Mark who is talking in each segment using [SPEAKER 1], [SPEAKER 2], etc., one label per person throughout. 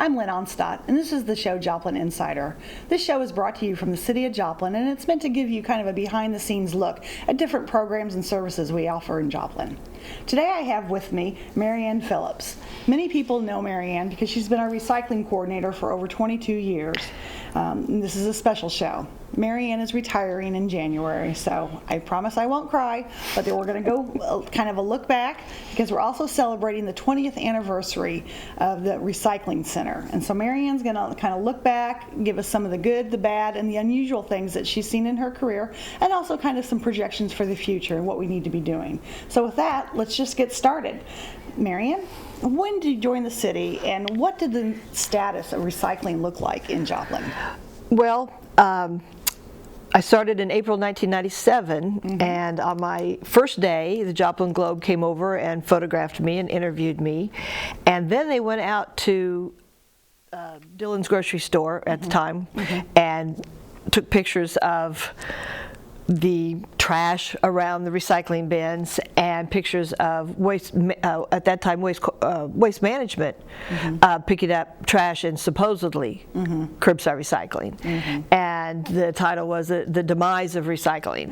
[SPEAKER 1] I'm Lynn Onstot, and this is the show Joplin Insider. This show is brought to you from the City of Joplin, and it's meant to give you kind of a behind-the-scenes look at different programs and services we offer in Joplin. Today I have with me Mary Anne Phillips. Many people know Mary Anne because she's been our recycling coordinator for over 22 years. This is a special show. Mary Anne is retiring in January, so I promise I won't cry, but then we're going to go kind of a look back because we're also celebrating the 20th anniversary of the recycling center. And so Mary Anne's going to kind of look back, give us some of the good, the bad, and the unusual things that she's seen in her career, and also kind of some projections for the future and what we need to be doing. So with that, let's just get started. Mary Anne, when did you join the city, and what did the status of recycling look like in Joplin?
[SPEAKER 2] Well, I started in April 1997, and on my first day, the Joplin Globe came over and photographed me and interviewed me, and then they went out to Dillon's grocery store at the time and took pictures of the trash around the recycling bins and pictures of waste, at that time waste management, picking up trash and supposedly curbside recycling. And the title was The Demise of Recycling.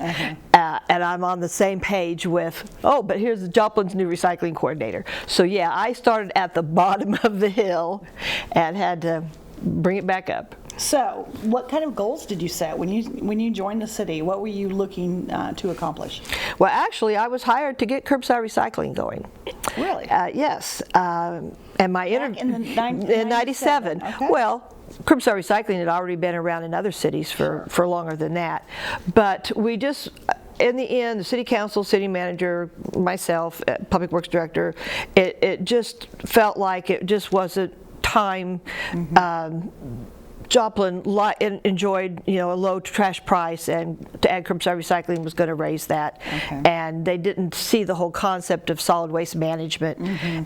[SPEAKER 2] And I'm on the same page with, oh, but here's Joplin's new recycling coordinator. So yeah, I started at the bottom of the hill and had to bring it back up.
[SPEAKER 1] So, what kind of goals did you set when you joined the city? What were you looking to accomplish?
[SPEAKER 2] Well, actually, I was hired to get curbside recycling going.
[SPEAKER 1] Really?
[SPEAKER 2] Yes. And my
[SPEAKER 1] in
[SPEAKER 2] 97.
[SPEAKER 1] Okay.
[SPEAKER 2] Well, curbside recycling had already been around in other cities for longer than that, but we just. In the end, the city council, city manager, myself, public works director, it just felt like it just wasn't time. Joplin enjoyed, a low trash price, and to add curbside recycling was going to raise that. And they didn't see the whole concept of solid waste management.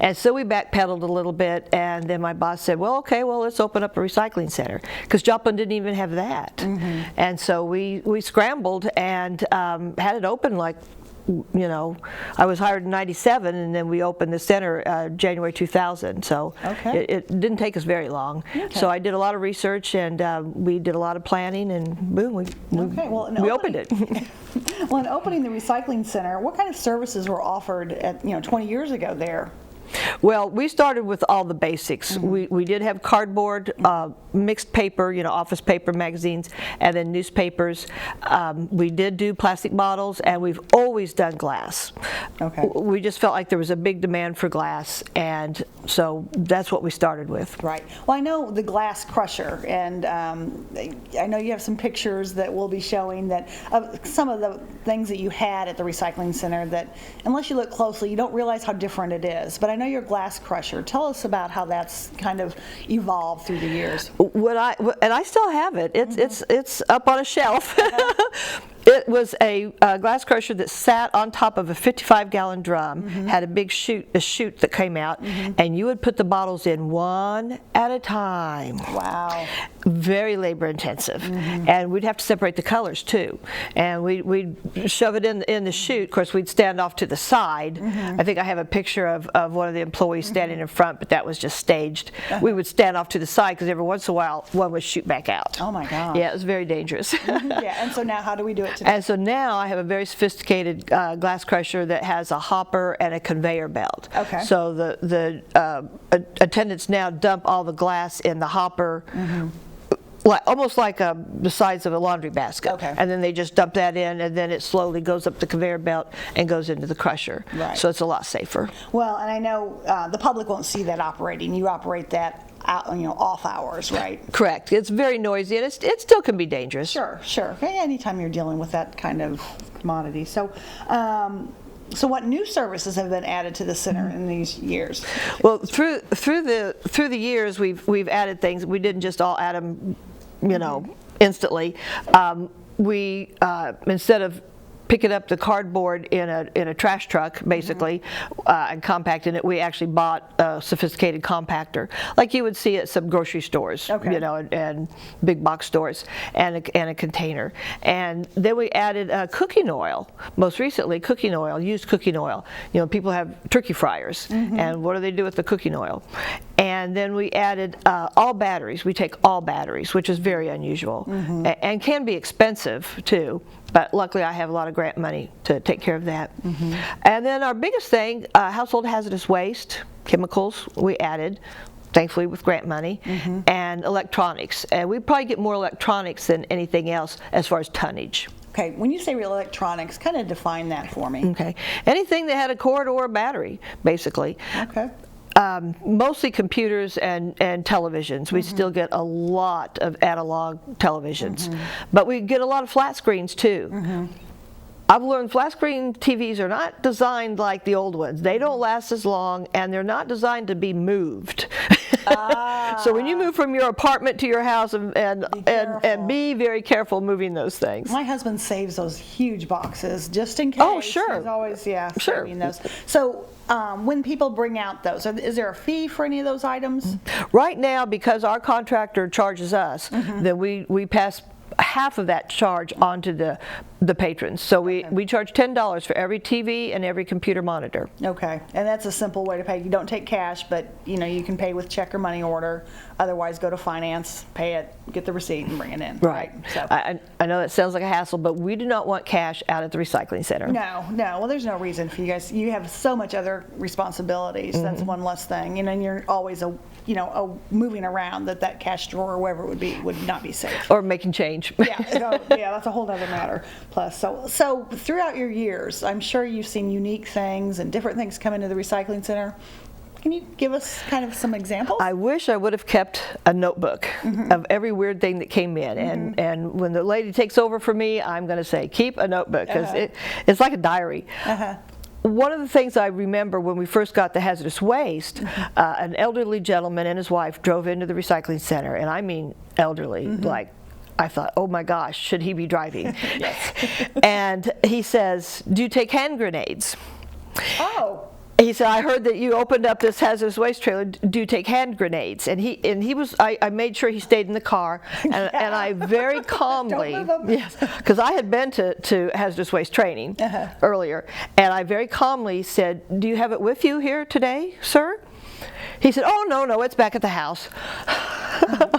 [SPEAKER 2] And so we backpedaled a little bit, and then my boss said, well, okay, let's open up a recycling center, because Joplin didn't even have that. And so we scrambled and had it open like, I was hired in 97, and then we opened the center January 2000, so it didn't take us very long. So I did a lot of research, and we did a lot of planning, and boom, we opened it.
[SPEAKER 1] Well, in opening the recycling center, what kind of services were offered at 20 years ago there?
[SPEAKER 2] Well, we started with all the basics. We did have cardboard, mixed paper, office paper, magazines, and then newspapers. We did do plastic bottles, and we've always done glass. We just felt like there was a big demand for glass, and so that's what we started with.
[SPEAKER 1] Right. Well, I know the glass crusher, and I know you have some pictures that we'll be showing that of some of the things that you had at the recycling center that, unless you look closely, you don't realize how different it is. But I know your glass crusher. Tell us about how that's kind of evolved through the years.
[SPEAKER 2] And I still have it. It's up on a shelf. It was a glass crusher that sat on top of a 55-gallon drum, had a big chute that came out, and you would put the bottles in one at a time. Wow. Very labor intensive. And we'd have to separate the colors too. And we'd shove it in the chute. Of course, we'd stand off to the side. I think I have a picture of one of the employees standing in front, but that was just staged. We would stand off to the side because every once in a while one would shoot back out.
[SPEAKER 1] Oh my gosh.
[SPEAKER 2] Yeah, it was very dangerous.
[SPEAKER 1] Yeah, and so now how do we do it today?
[SPEAKER 2] And so now I have a very sophisticated glass crusher that has a hopper and a conveyor belt. So the attendants now dump all the glass in the hopper, almost like the size of a laundry basket. And then they just dump that in, and then it slowly goes up the conveyor belt and goes into the crusher. So it's a lot safer.
[SPEAKER 1] Well, and I know the public won't see that operating. You operate that off hours, right?
[SPEAKER 2] Correct. It's very noisy, and it still can be dangerous.
[SPEAKER 1] Sure. Anytime you're dealing with that kind of commodity. So what new services have been added to the center in these years?
[SPEAKER 2] Well, through the years, we've added things. We didn't just all add them, instantly. We instead of picking up the cardboard in a trash truck, basically, and compacting it, we actually bought a sophisticated compactor, like you would see at some grocery stores, and big box stores, and a container. And then we added cooking oil. Most recently, cooking oil, used cooking oil. People have turkey fryers, and what do they do with the cooking oil? And then we added all batteries. We take all batteries, which is very unusual and can be expensive too. But luckily I have a lot of grant money to take care of that. And then our biggest thing, household hazardous waste, chemicals, we added, thankfully with grant money, and electronics. And we probably get more electronics than anything else as far as tonnage.
[SPEAKER 1] Okay, when you say real electronics, kind of define that for me.
[SPEAKER 2] Okay, anything that had a cord or a battery, basically.
[SPEAKER 1] Okay.
[SPEAKER 2] Mostly computers and televisions. We still get a lot of analog televisions, but we get a lot of flat screens too. I've learned flat screen TVs are not designed like the old ones. They don't last as long, and they're not designed to be moved. So when you move from your apartment to your house, and be very careful moving those things.
[SPEAKER 1] My husband saves those huge boxes just in case.
[SPEAKER 2] Oh, sure.
[SPEAKER 1] He's always, saving those. So when people bring out those, is there a fee for any of those items?
[SPEAKER 2] Right now, because our contractor charges us, then we pass half of that charge onto the patrons. So we charge $10 for every TV and every computer monitor.
[SPEAKER 1] Okay, and that's a simple way to pay. You don't take cash, but you can pay with check or money order. Otherwise, go to finance, pay it, get the receipt, and bring it in.
[SPEAKER 2] Right.
[SPEAKER 1] So
[SPEAKER 2] I know that sounds like a hassle, but we do not want cash out at the recycling center.
[SPEAKER 1] No. Well, there's no reason for you guys. You have so much other responsibilities. That's one less thing, and you're always moving around that cash drawer or wherever it would be would not be safe.
[SPEAKER 2] Or making change.
[SPEAKER 1] Yeah, that's a whole other matter. Plus, so throughout your years, I'm sure you've seen unique things and different things come into the recycling center. Can you give us kind of some examples?
[SPEAKER 2] I wish I would have kept a notebook of every weird thing that came in, and when the lady takes over for me, I'm going to say keep a notebook because it's like a diary. One of the things I remember when we first got the hazardous waste, an elderly gentleman and his wife drove into the recycling center, and I mean elderly, like I thought, oh my gosh, should he be driving? And he says, do you take hand grenades?
[SPEAKER 1] Oh.
[SPEAKER 2] He said, I heard that you opened up this hazardous waste trailer. Do you take hand grenades? And he was. I made sure he stayed in the car, and I very calmly, yes, because I had been to hazardous waste training earlier, and I very calmly said, do you have it with you here today, sir? He said, oh, no, it's back at the house.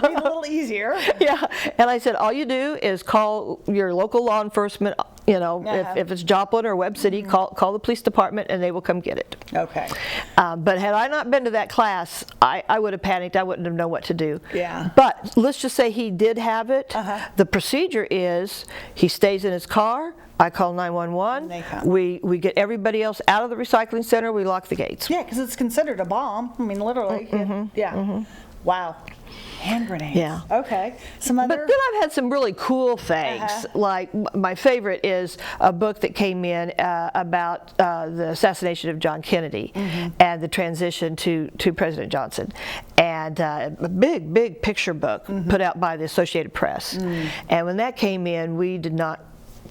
[SPEAKER 1] Made a little easier.
[SPEAKER 2] Yeah, and I said, all you do is call your local law enforcement, if it's Joplin or Webb City, call the police department and they will come get it.
[SPEAKER 1] Okay.
[SPEAKER 2] But had I not been to that class, I would have panicked. I wouldn't have known what to do.
[SPEAKER 1] Yeah.
[SPEAKER 2] But let's just say he did have it. The procedure is he stays in his car. I call 911.
[SPEAKER 1] They come.
[SPEAKER 2] We get everybody else out of the recycling center. We lock the gates.
[SPEAKER 1] Yeah, because it's considered a bomb. I mean, literally. Wow. Hand grenades.
[SPEAKER 2] Yeah.
[SPEAKER 1] Okay. Some other.
[SPEAKER 2] But then I've had some really cool things. Like my favorite is a book that came in about the assassination of John Kennedy and the transition to President Johnson, and a big picture book put out by the Associated Press. And when that came in, we did not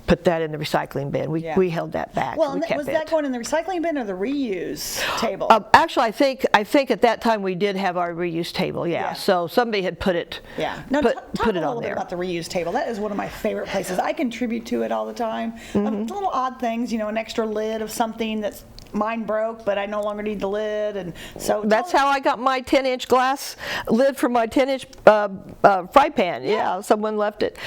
[SPEAKER 2] put that in the recycling bin. We held that back.
[SPEAKER 1] Well, was that going in the recycling bin or the reuse table?
[SPEAKER 2] Actually, I think at that time we did have our reuse table. Yeah. So somebody had put it.
[SPEAKER 1] Yeah. Now,
[SPEAKER 2] put
[SPEAKER 1] talk
[SPEAKER 2] it
[SPEAKER 1] a little
[SPEAKER 2] on
[SPEAKER 1] bit
[SPEAKER 2] there.
[SPEAKER 1] about the reuse table. That is one of my favorite places. I contribute to it all the time. Little odd things, an extra lid of something that's. Mine broke, but I no longer need the lid, and so
[SPEAKER 2] that's how I got my 10-inch glass lid for my 10-inch fry pan. Yeah, someone left it.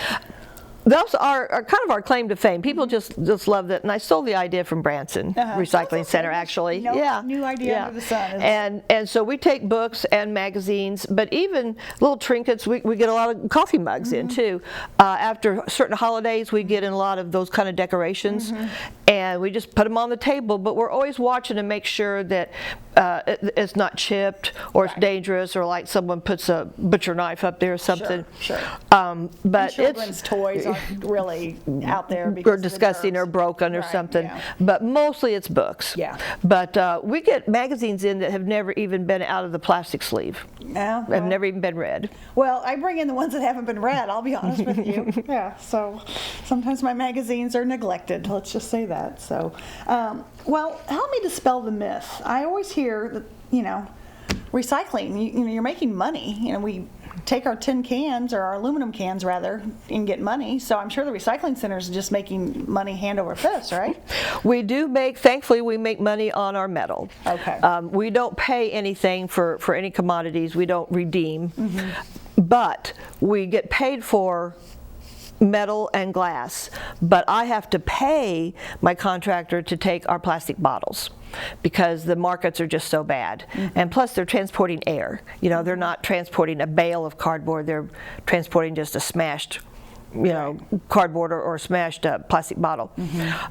[SPEAKER 2] Those are kind of our claim to fame. People just love that, and I stole the idea from Branson Recycling Center, actually.
[SPEAKER 1] New idea under the sun.
[SPEAKER 2] And so we take books and magazines, but even little trinkets. We get a lot of coffee mugs in too. After certain holidays, we get in a lot of those kind of decorations, and we just put them on the table. But we're always watching to make sure that it's not chipped or it's dangerous, or like someone puts a butcher knife up there or something.
[SPEAKER 1] Sure.
[SPEAKER 2] But
[SPEAKER 1] children's toys aren't really out there
[SPEAKER 2] or disgusting or broken or something.
[SPEAKER 1] Yeah.
[SPEAKER 2] But mostly it's books.
[SPEAKER 1] Yeah.
[SPEAKER 2] But we get magazines in that have never even been out of the plastic sleeve.
[SPEAKER 1] Yeah.
[SPEAKER 2] Have never even been read.
[SPEAKER 1] Well, I bring in the ones that haven't been read, I'll be honest with you. Yeah, so sometimes my magazines are neglected, let's just say that. So, well, help me dispel the myth. I always hear that, recycling, you're making money. take our tin cans, or our aluminum cans rather, and get money. So I'm sure the recycling center is just making money hand over fist, right?
[SPEAKER 2] We do thankfully we make money on our metal.
[SPEAKER 1] Okay.
[SPEAKER 2] We don't pay anything for any commodities. We don't redeem, but we get paid for metal and glass. But I have to pay my contractor to take our plastic bottles because the markets are just so bad. And plus they're transporting air. You know, they're not transporting a bale of cardboard, they're transporting just a smashed, you know, cardboard or smashed plastic bottle.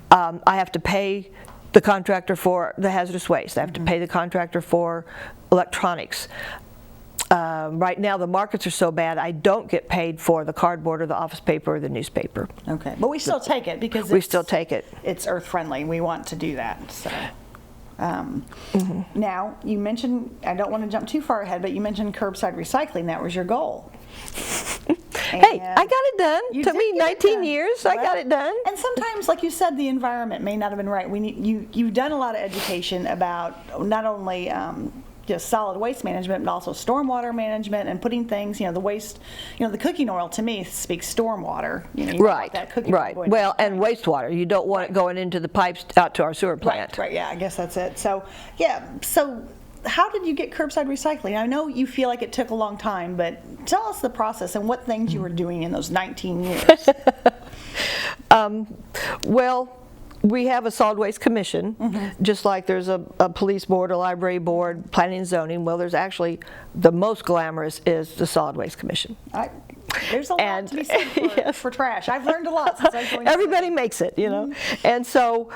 [SPEAKER 2] I have to pay the contractor for the hazardous waste. I have to pay the contractor for electronics. Right now the markets are so bad, I don't get paid for the cardboard or the office paper or the newspaper.
[SPEAKER 1] Okay, but we still take it because
[SPEAKER 2] we still take it.
[SPEAKER 1] It's earth friendly. We want to do that. So, now you mentioned, I don't want to jump too far ahead, but you mentioned curbside recycling. That was your goal.
[SPEAKER 2] Hey, I got it done. Took me 19 years.
[SPEAKER 1] Well,
[SPEAKER 2] I got it done.
[SPEAKER 1] And sometimes, like you said, the environment may not have been right. We need you've done a lot of education about not only just solid waste management, but also stormwater management and putting things, you know, the waste, you know, the cooking oil to me speaks stormwater. You know, you don't want that cooking oil going
[SPEAKER 2] Well, and wastewater. You don't want it going into the pipes out to our sewer plant.
[SPEAKER 1] Right, yeah, I guess that's it. So, yeah, so how did you get curbside recycling? I know you feel like it took a long time, but tell us the process and what things you were doing in those 19 years.
[SPEAKER 2] Well, we have a solid waste commission, just like there's a police board, a library board, planning and zoning. Well, there's actually the most glamorous is the solid waste commission.
[SPEAKER 1] There's a lot to be said for trash. I've learned a lot since I joined.
[SPEAKER 2] Everybody makes it, you know. And so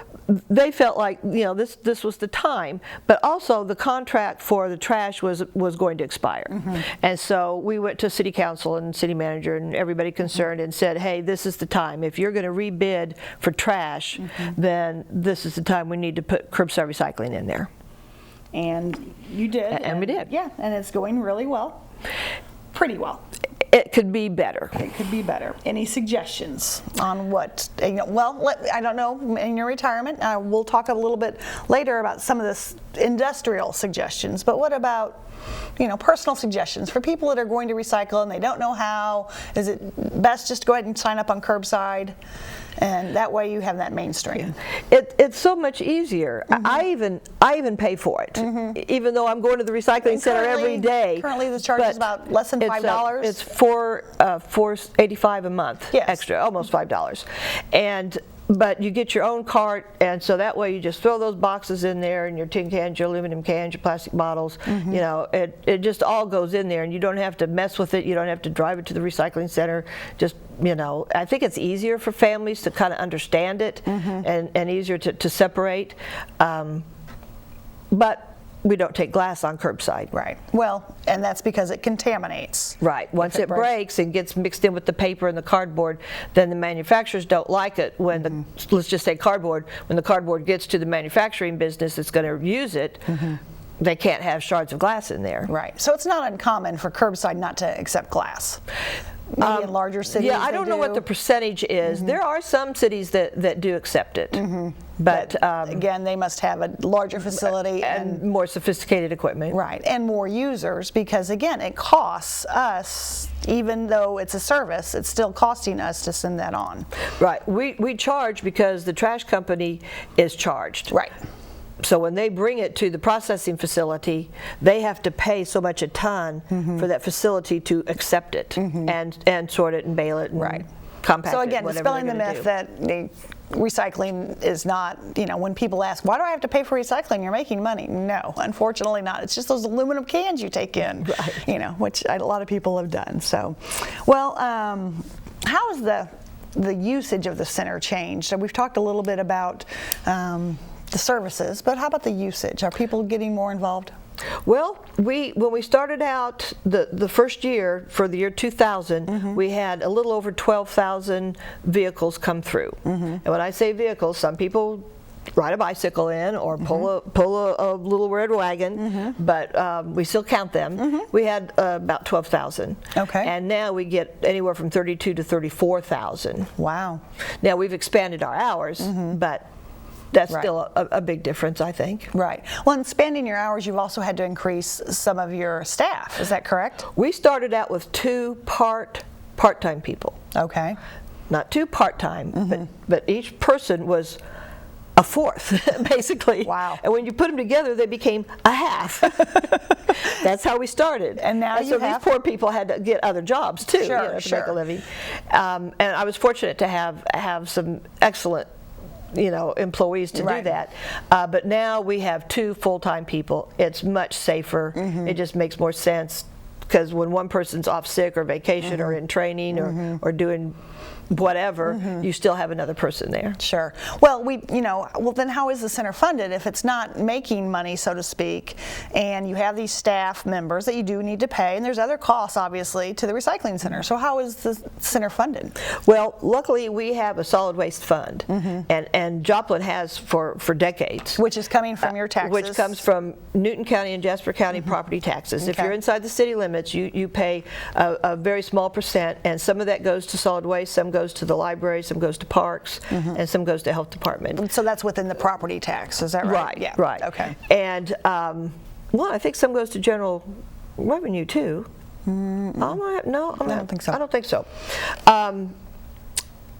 [SPEAKER 2] they felt like, you know, this was the time, but also the contract for the trash was going to expire. And so we went to city council and city manager and everybody concerned and said, hey, this is the time. If you're going to rebid for trash, then this is the time we need to put curbside recycling in there.
[SPEAKER 1] And you did.
[SPEAKER 2] And we did.
[SPEAKER 1] Yeah, and it's going really well. Pretty well.
[SPEAKER 2] It could be better.
[SPEAKER 1] It could be better. Any suggestions on what? You know, well, I don't know. In your retirement, we'll talk a little bit later about some of this industrial suggestions. But what about, you know, personal suggestions for people that are going to recycle and they don't know how? Is it best just go ahead and sign up on curbside, and that way you have that mainstream?
[SPEAKER 2] It's so much easier. I even pay for it, even though I'm going to the recycling center every day.
[SPEAKER 1] Currently, the charge is about less than $5.
[SPEAKER 2] It's $4.85 a month extra, almost $5, but you get your own cart, and so that way you just throw those boxes in there, and your tin cans, your aluminum cans, your plastic bottles. You know, it just all goes in there, and you don't have to mess with it. You don't have to drive it to the recycling center. Just, you know, I think it's easier for families to kind of understand it, and easier to separate. But we don't take glass on curbside.
[SPEAKER 1] Right. Well, and that's because it contaminates.
[SPEAKER 2] Right. Once it breaks and gets mixed in with the paper and the cardboard, then the manufacturers don't like it when the, let's just say cardboard, when the cardboard gets to the manufacturing business that's going to use it, they can't have shards of glass in there.
[SPEAKER 1] Right. So it's not uncommon for curbside not to accept glass. Maybe in larger cities.
[SPEAKER 2] Yeah, I don't know what the percentage is. There are some cities that do accept it. But
[SPEAKER 1] again, they must have a larger facility
[SPEAKER 2] and more sophisticated equipment.
[SPEAKER 1] Right, and more users, because again, it costs us, even though it's a service, it's still costing us to send that on.
[SPEAKER 2] Right, we charge because the trash company is charged.
[SPEAKER 1] Right.
[SPEAKER 2] So when they bring it to the processing facility, they have to pay so much a ton for that facility to accept it and sort it and bale it and compact it.
[SPEAKER 1] So again, dispelling the myth that recycling is not, you know, when people ask, why do I have to pay for recycling? You're making money. No, unfortunately not. It's just those aluminum cans you take in, you know, which a lot of people have done. So, well, how has the usage of the center changed? So we've talked a little bit about the services, but how about the usage? Are people getting more involved?
[SPEAKER 2] Well, when we started out the first year, for the year 2000, we had a little over 12,000 vehicles come through. And when I say vehicles, some people ride a bicycle in or pull a little red wagon, but we still count them. We had about 12,000.
[SPEAKER 1] Okay.
[SPEAKER 2] And now we get anywhere from 32 to 34,000.
[SPEAKER 1] Wow.
[SPEAKER 2] Now we've expanded our hours, but that's
[SPEAKER 1] Right.
[SPEAKER 2] still a big difference, I think.
[SPEAKER 1] Right. Well, in expanding your hours, you've also had to increase some of your staff. Is that correct?
[SPEAKER 2] We started out with 2 part-time people.
[SPEAKER 1] Okay.
[SPEAKER 2] Not 2 part-time, but each person was a fourth, basically.
[SPEAKER 1] Wow.
[SPEAKER 2] And when you put them together, they became a half. That's how we started.
[SPEAKER 1] And now you
[SPEAKER 2] so
[SPEAKER 1] have...
[SPEAKER 2] these poor people had to get other jobs too,
[SPEAKER 1] Sure,
[SPEAKER 2] to make a living. And I was fortunate to have some excellent, employees to do that. But now we have 2 full-time people. It's much safer. It just makes more sense, because when one person's off sick or vacation or in training or doing whatever, you still have another person there.
[SPEAKER 1] Sure. Well, well then how is the center funded if it's not making money, so to speak, and you have these staff members that you do need to pay, and there's other costs, obviously, to the recycling center. So how is the center funded?
[SPEAKER 2] Well, luckily we have a solid waste fund, and Joplin has for decades.
[SPEAKER 1] Which is coming from your taxes?
[SPEAKER 2] Which comes from Newton County and Jasper County property taxes. If you're inside the city limits, you pay a very small percent, and some of that goes to solid waste, some goes to the library, some goes to parks, and some goes to health department.
[SPEAKER 1] So that's within the property tax, is that right?
[SPEAKER 2] Right,
[SPEAKER 1] yeah.
[SPEAKER 2] right.
[SPEAKER 1] Okay.
[SPEAKER 2] And well, I think some goes to general revenue too. No, I don't think so. I don't think so.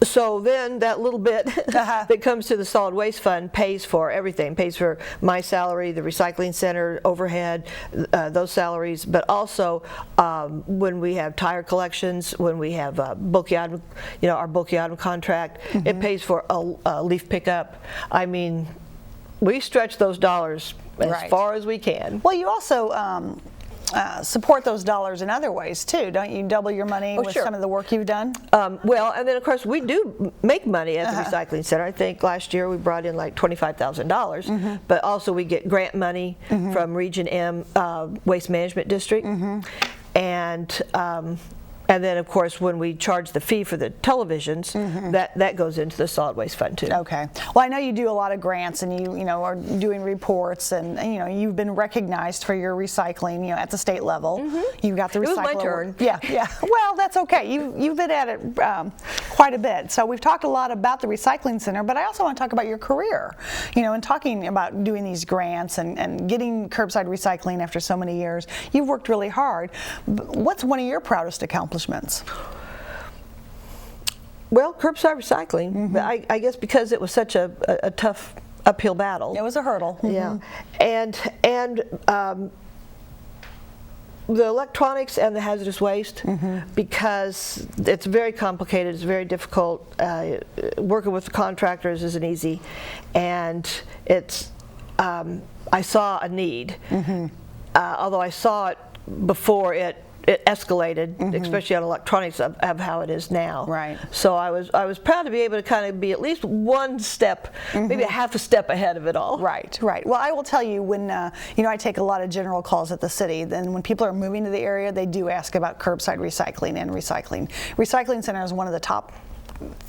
[SPEAKER 2] So then that little bit that comes to the solid waste fund pays for everything, pays for my salary, the recycling center overhead, those salaries, but also when we have tire collections, when we have bulky item, our bulky item contract, it pays for a leaf pickup. I mean, we stretch those dollars as far as we can.
[SPEAKER 1] Well, you also support those dollars in other ways too, don't you? Double your money with some of the work you've done?
[SPEAKER 2] Well, and then of course we do make money at the recycling center. I think last year we brought in like $25,000, but also we get grant money from Region M Waste Management District, and then, of course, when we charge the fee for the televisions, that goes into the solid waste fund too.
[SPEAKER 1] Okay. Well, I know you do a lot of grants, and you are doing reports, and you've been recognized for your recycling, at the state level. You've got the recycler.
[SPEAKER 2] It was my turn.
[SPEAKER 1] Yeah. Well, that's okay. You've been at it quite a bit. So we've talked a lot about the recycling center, but I also want to talk about your career. And talking about doing these grants and getting curbside recycling after so many years. You've worked really hard. What's one of your proudest accomplishments?
[SPEAKER 2] Well, curbside recycling, I guess because it was such a tough uphill battle.
[SPEAKER 1] It was a hurdle.
[SPEAKER 2] Yeah, and the electronics and the hazardous waste, because it's very complicated, it's very difficult. Working with the contractors isn't easy, and it's I saw a need, although I saw it before it escalated, especially on electronics, of how it is now.
[SPEAKER 1] Right.
[SPEAKER 2] So I was proud to be able to kind of be at least one step, maybe a half a step ahead of it all.
[SPEAKER 1] Right. Well, I will tell you, when I take a lot of general calls at the city, then when people are moving to the area, they do ask about curbside recycling and recycling. Recycling center is one of the top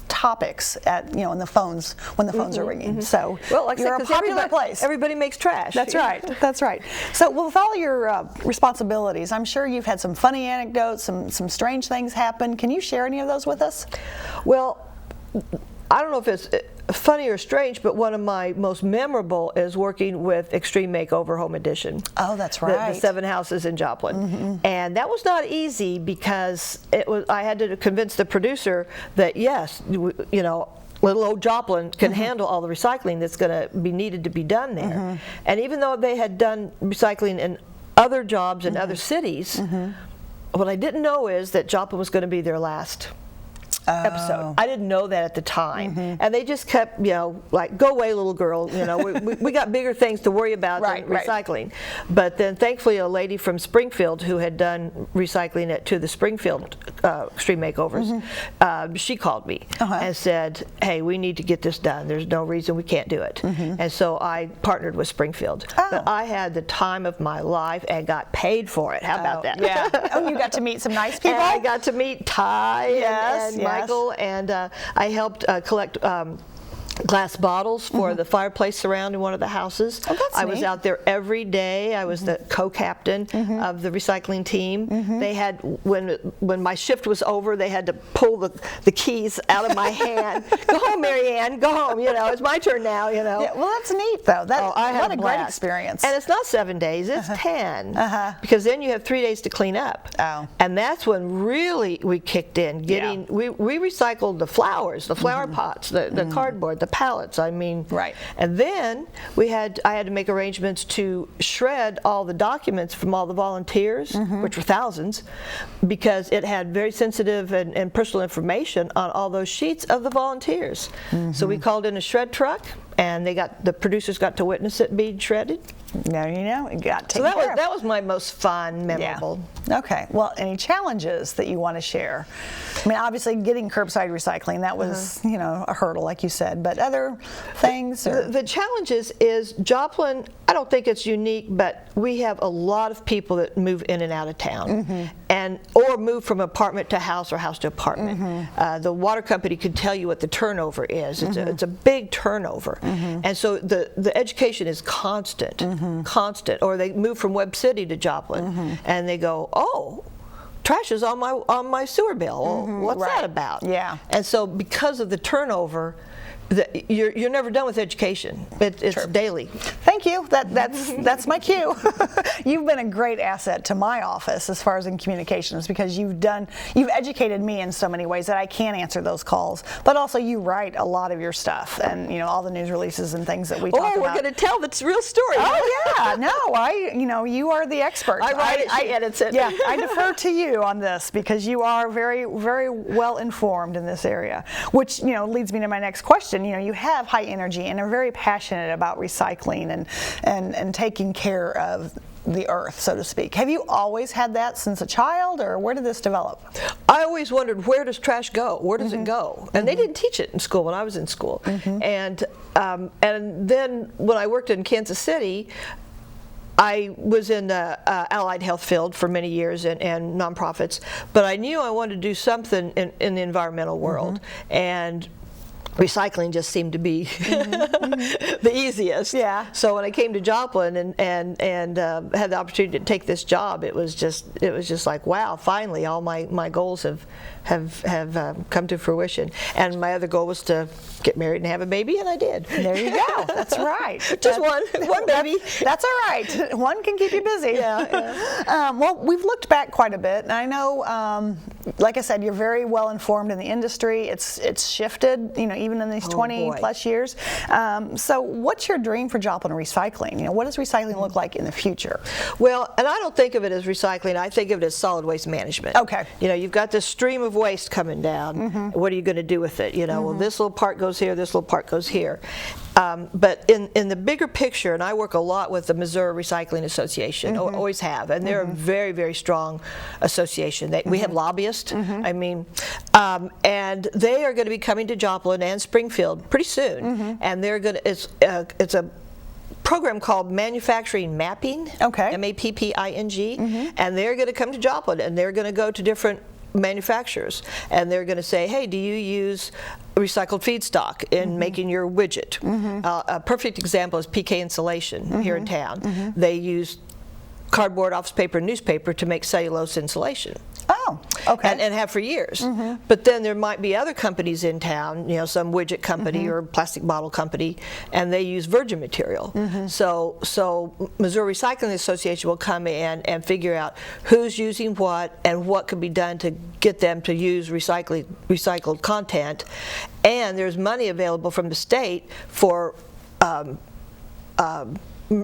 [SPEAKER 1] topics at in the phones when the phones are ringing. So
[SPEAKER 2] well, like
[SPEAKER 1] you're a popular place.
[SPEAKER 2] Everybody makes trash.
[SPEAKER 1] That's right. That's right. So with all your responsibilities, I'm sure you've had some funny anecdotes, some strange things happen. Can you share any of those with us?
[SPEAKER 2] Well, I don't know if it's funny or strange, but one of my most memorable is working with Extreme Makeover Home Edition.
[SPEAKER 1] Oh, that's right.
[SPEAKER 2] The 7 houses in Joplin. And that was not easy, because I had to convince the producer that yes, little old Joplin can handle all the recycling that's going to be needed to be done there. And even though they had done recycling in other jobs in other cities, what I didn't know is that Joplin was going to be their last episode. I didn't know that at the time, and they just kept, like, go away, little girl. We got bigger things to worry about than recycling. But then, thankfully, a lady from Springfield who had done recycling to the Springfield Extreme Makeovers, she called me and said, "Hey, we need to get this done. There's no reason we can't do it." And so I partnered with Springfield. But I had the time of my life and got paid for it. How about that?
[SPEAKER 1] Yeah. Oh, you got to meet some nice people.
[SPEAKER 2] And I got to meet Ty and Michael, and I helped collect glass bottles for the fireplace surrounding one of the houses.
[SPEAKER 1] Oh, that's
[SPEAKER 2] I was
[SPEAKER 1] neat.
[SPEAKER 2] out there every day. I was the co-captain of the recycling team. They had, when my shift was over, they had to pull the keys out of my hand. Go home, Mary Anne, go home. You know, it's my turn now, you know.
[SPEAKER 1] Yeah, well, that's neat, though.
[SPEAKER 2] I had
[SPEAKER 1] what a great
[SPEAKER 2] blast.
[SPEAKER 1] experience.
[SPEAKER 2] And it's not 7 days, it's 10. Because then you have 3 days to clean up.
[SPEAKER 1] Oh.
[SPEAKER 2] And that's when really we kicked in. We recycled the flowers, the flower pots, the cardboard, the pallets, I mean.
[SPEAKER 1] Right.
[SPEAKER 2] And then I had to make arrangements to shred all the documents from all the volunteers, which were thousands, because it had very sensitive and personal information on all those sheets of the volunteers. So we called in a shred truck, and the producers got to witness it being shredded.
[SPEAKER 1] Now you know, it got taken
[SPEAKER 2] So
[SPEAKER 1] care of.
[SPEAKER 2] that was my most fun, memorable.
[SPEAKER 1] Yeah. Okay. Well, any challenges that you want to share? I mean, obviously, getting curbside recycling, that was, you know, a hurdle, like you said. But other things? Or?
[SPEAKER 2] The challenges is Joplin, I don't think it's unique, but we have a lot of people that move in and out of town, or move from apartment to house or house to apartment. The water company could tell you what the turnover is. It's a big turnover. And so the education is constant. Constant, or they move from Webb City to Joplin, and they go, oh, trash is on my sewer bill. Well, what's that about?
[SPEAKER 1] Yeah.
[SPEAKER 2] And so because of the turnover, you're never done with education. It's daily.
[SPEAKER 1] Thank you. That's my cue. You've been a great asset to my office as far as in communications, because you've educated me in so many ways that I can answer those calls. But also you write a lot of your stuff, and you know, all the news releases and things that we talk about.
[SPEAKER 2] Oh, we're going to tell the real story.
[SPEAKER 1] Oh yeah, no, you are the expert.
[SPEAKER 2] I write it, she edits it.
[SPEAKER 1] Yeah, I defer to you on this because you are very, very well informed in this area, which, you know, leads me to my next question. You know, you have high energy and are very passionate about recycling and taking care of the earth, so to speak. Have you always had that since a child, or where did this develop?
[SPEAKER 2] I always wondered, where does trash go? Where does it go? And they didn't teach it in school when I was in school. And then when I worked in Kansas City, I was in the allied health field for many years and nonprofits, but I knew I wanted to do something in the environmental world. And recycling just seemed to be the easiest. Yeah. So when I came to Joplin and had the opportunity to take this job, it was just like, wow, finally all my goals have come to fruition. And my other goal was to get married and have a baby, and I did.
[SPEAKER 1] There you go. That's right.
[SPEAKER 2] Just one baby.
[SPEAKER 1] That's all right. One can keep you busy. Yeah. Well, we've looked back quite a bit, and I know, like I said, you're very well informed in the industry. It's shifted, you know, even in these 20 plus years. So what's your dream for Joplin recycling? You know, what does recycling look like in the future?
[SPEAKER 2] Well, and I don't think of it as recycling. I think of it as solid waste management.
[SPEAKER 1] Okay.
[SPEAKER 2] You know, you've got this stream of waste coming down. What are you going to do with it? You know, well, this little part goes here, this little part goes here. But in the bigger picture, and I work a lot with the Missouri Recycling Association, always have, and they're a very, very strong association. We have lobbyists, I mean, and they are going to be coming to Joplin and Springfield pretty soon, and they're going to, it's a program called Manufacturing Mapping, M-A-P-P-I-N-G, and they're going to come to Joplin, and they're going to go to different manufacturers, and they're going to say, hey, do you use recycled feedstock in making your widget? A perfect example is PK Insulation here in town. They use cardboard, office paper, and newspaper to make cellulose insulation.
[SPEAKER 1] Oh, okay.
[SPEAKER 2] And have for years. But then there might be other companies in town, you know, some widget company or plastic bottle company, and they use virgin material. So Missouri Recycling Association will come in and figure out who's using what and what could be done to get them to use recycled content. And there's money available from the state for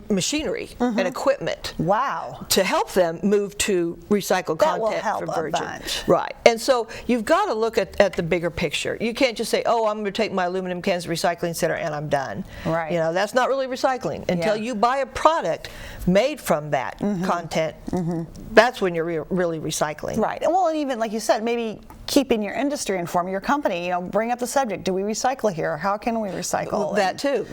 [SPEAKER 2] machinery and equipment.
[SPEAKER 1] Wow.
[SPEAKER 2] To help them move to recycled
[SPEAKER 1] That will
[SPEAKER 2] content
[SPEAKER 1] help
[SPEAKER 2] from
[SPEAKER 1] a
[SPEAKER 2] virgin.
[SPEAKER 1] bunch.
[SPEAKER 2] Right. And so you've got to look at the bigger picture. You can't just say, oh, I'm going to take my aluminum cans to the recycling center and I'm done.
[SPEAKER 1] Right.
[SPEAKER 2] You know, that's not really recycling. Until you buy a product made from that content, that's when you're really recycling.
[SPEAKER 1] Right. And well, and even like you said, maybe keeping your industry informed, your company, you know, bring up the subject. Do we recycle here? How can we recycle?
[SPEAKER 2] That too.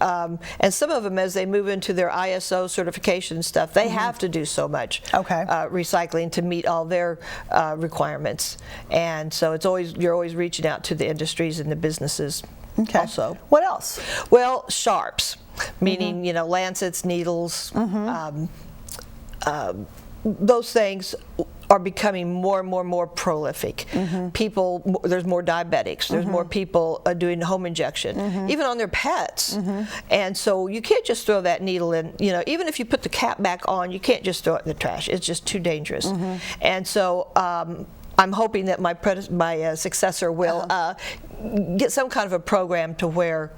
[SPEAKER 2] And some of them, as they move into their ISO certification stuff, they have to do so much recycling to meet all their requirements. And so it's always, you're always reaching out to the industries and the businesses.
[SPEAKER 1] Okay.
[SPEAKER 2] also.
[SPEAKER 1] What else?
[SPEAKER 2] Well, sharps, meaning, you know, lancets, needles, those things are becoming more and more prolific. People, there's more diabetics, there's more people doing home injection, even on their pets. And so you can't just throw that needle in, you know, even if you put the cap back on, you can't just throw it in the trash. It's just too dangerous. And so I'm hoping that my successor will get some kind of a program to where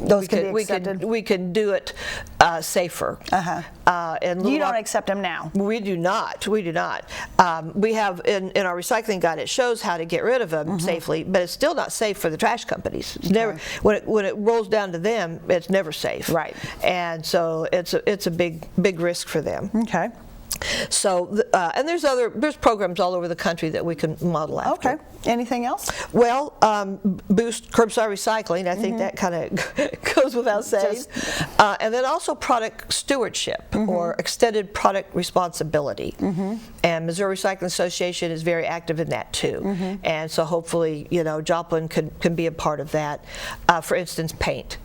[SPEAKER 1] Those can be accepted.
[SPEAKER 2] we can do it safer. And
[SPEAKER 1] You don't accept them now.
[SPEAKER 2] We do not. We do not. We have in our recycling guide, it shows how to get rid of them safely, but it's still not safe for the trash companies. It's never when it rolls down to them, it's never safe.
[SPEAKER 1] Right.
[SPEAKER 2] And so it's a big risk for them.
[SPEAKER 1] Okay.
[SPEAKER 2] So and there's programs all over the country that we can model after.
[SPEAKER 1] Okay. Anything else?
[SPEAKER 2] Well, boost curbside recycling. I think that kind of goes without saying. And then also product stewardship or extended product responsibility. And Missouri Recycling Association is very active in that too. And so hopefully, you know, Joplin can be a part of that. For instance, paint.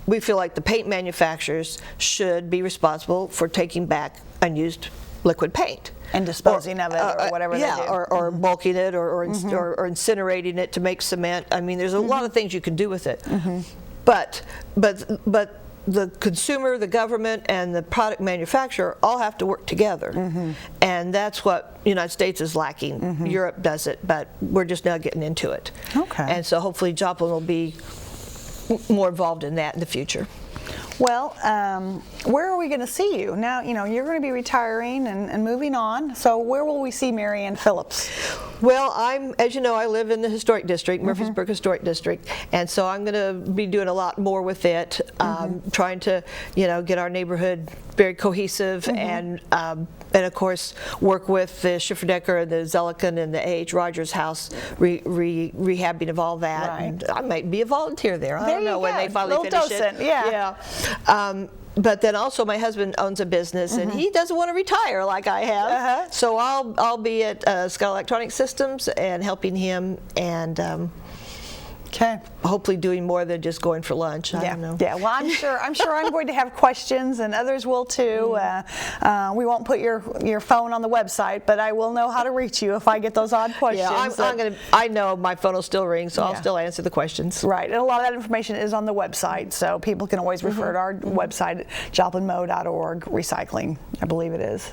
[SPEAKER 2] We feel like the paint manufacturers should be responsible for taking back unused liquid paint.
[SPEAKER 1] And disposing of it or whatever they do.
[SPEAKER 2] Or bulking it or incinerating it to make cement. I mean, there's a lot of things you can do with it. But the consumer, the government, and the product manufacturer all have to work together. And that's what the United States is lacking. Europe does it, but we're just now getting into it.
[SPEAKER 1] Okay.
[SPEAKER 2] And so hopefully Joplin will be more involved in that in the future.
[SPEAKER 1] Well, where are we going to see you? Now, you know, you're going to be retiring and moving on. So where will we see Mary Anne Phillips?
[SPEAKER 2] Well, as you know, I live in the historic district, Murfreesboro Historic District, and so I'm going to be doing a lot more with it, trying to, you know, get our neighborhood very cohesive and of course work with the Schifferdecker and the Zelliken and the A.H. Rogers House rehabbing of all that.
[SPEAKER 1] Right.
[SPEAKER 2] And I might be a volunteer there. I don't know when they finally
[SPEAKER 1] Little
[SPEAKER 2] finish
[SPEAKER 1] docent,
[SPEAKER 2] it.
[SPEAKER 1] Yeah.
[SPEAKER 2] But then also my husband owns a business and he doesn't want to retire like I have. So I'll be at Scott Electronic Systems and helping him and hopefully doing more than just going for lunch. I don't know.
[SPEAKER 1] Yeah, well, I'm sure I'm going to have questions, and others will too. We won't put your phone on the website, but I will know how to reach you if I get those odd questions.
[SPEAKER 2] Yeah, I know my phone will still ring, so I'll still answer the questions.
[SPEAKER 1] Right, and a lot of that information is on the website, so people can always refer to our website, joplinmo.org, recycling, I believe it is.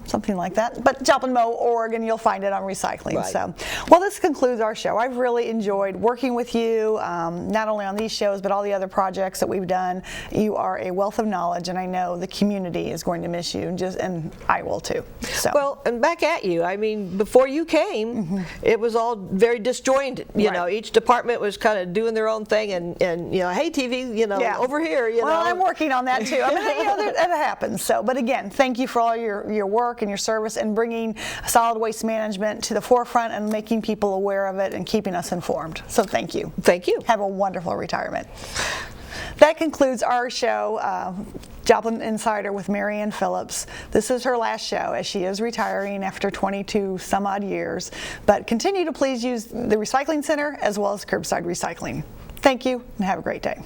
[SPEAKER 1] Something like that. But joplinmo.org, and you'll find it on recycling.
[SPEAKER 2] Right.
[SPEAKER 1] So, well, this concludes our show. I've really enjoyed working with you, not only on these shows, but all the other projects that we've done. You are a wealth of knowledge, and I know the community is going to miss you, and I will too. So.
[SPEAKER 2] Well, and back at you. I mean, before you came, it was all very disjointed. You know, each department was kind of doing their own thing, and you know, hey TV, you know, over here. You know,
[SPEAKER 1] I'm working on that too. I mean, you know, that happens. So, but again, thank you for all your work and your service and bringing solid waste management to the forefront and making people aware of it and keeping us informed. So, thank you.
[SPEAKER 2] Thank you.
[SPEAKER 1] Have a wonderful retirement. That concludes our show, Joplin Insider with Mary Anne Phillips. This is her last show as she is retiring after 22 some odd years, but continue to please use the recycling center as well as curbside recycling. Thank you and have a great day.